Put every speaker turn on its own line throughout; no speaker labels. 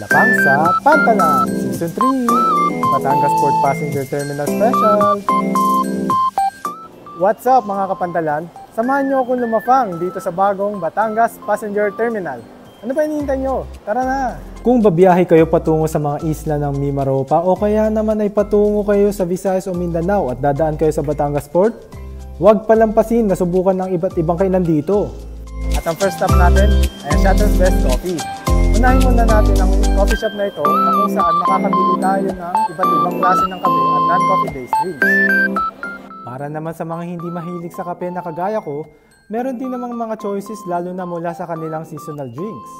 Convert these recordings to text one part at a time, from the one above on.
Lapang sa Pantalan Season 3 Batangas Port Passenger Terminal Special. What's up mga kapantalan? Samahan nyo akong lumafang dito sa bagong Batangas Passenger Terminal. Ano pa hinihintay nyo? Tara na! Kung babiyahe kayo patungo sa mga isla ng Mimaropa o kaya naman ay patungo kayo sa Visayas o Mindanao at dadaan kayo sa Batangas Port, huwag palampasin na subukan ng iba't ibang kainan dito. At ang first stop natin ay ang Shuttle's Best Coffee. Unahin muna natin ang coffee shop na ito na kung saan makakabili tayo ng iba't ibang klase ng kape at non-coffee based drinks. Para naman sa mga hindi mahilig sa kape na kagaya ko, meron din namang mga choices lalo na mula sa kanilang seasonal drinks.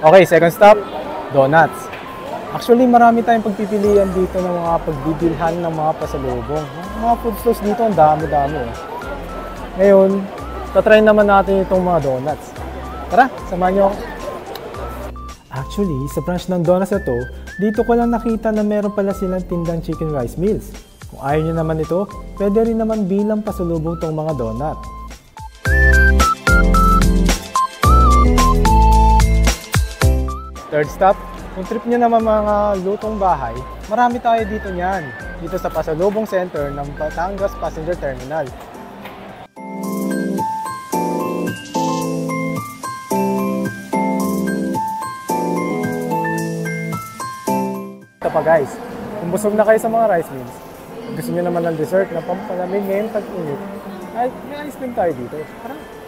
Okay, second stop, donuts. Actually, marami tayong pagpipilian dito ng mga pagbibilhan ng mga pasalubong. Mga food stores dito, ang dami-dami. Ngayon, tatry naman natin itong mga donuts. Tara, samahan nyo ako. Actually, sa branch ng donuts na to, dito ko lang nakita na meron pala silang tindang chicken rice meals. Kung ayaw nyo naman ito, pwede rin naman bilang pasalubong tong mga donut. Third stop, kung trip nyo naman mga lutong bahay, marami tayo dito niyan, dito sa pasalubong center ng Batangas Passenger Terminal. Ito pa guys, kung busog na kayo sa mga rice meals, gusto nyo naman ng dessert na pampalamig ngayon tag-init, ay may ice cream tayo dito. Tara!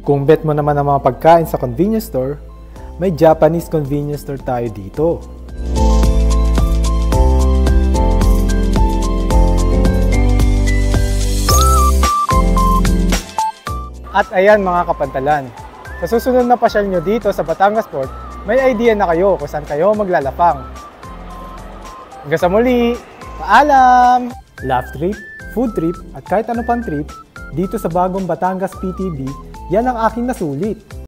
Kung bet mo naman ang mga pagkain sa convenience store, may Japanese convenience store tayo dito. At ayan mga kapantalan, sa susunod na pasyal nyo dito sa Batangas Port, may idea na kayo kung saan kayo maglalapang. Hanggang sa muli, paalam! Laugh trip, food trip at kahit ano pang trip, dito sa bagong Batangas PTB, yan ang aking nasulit.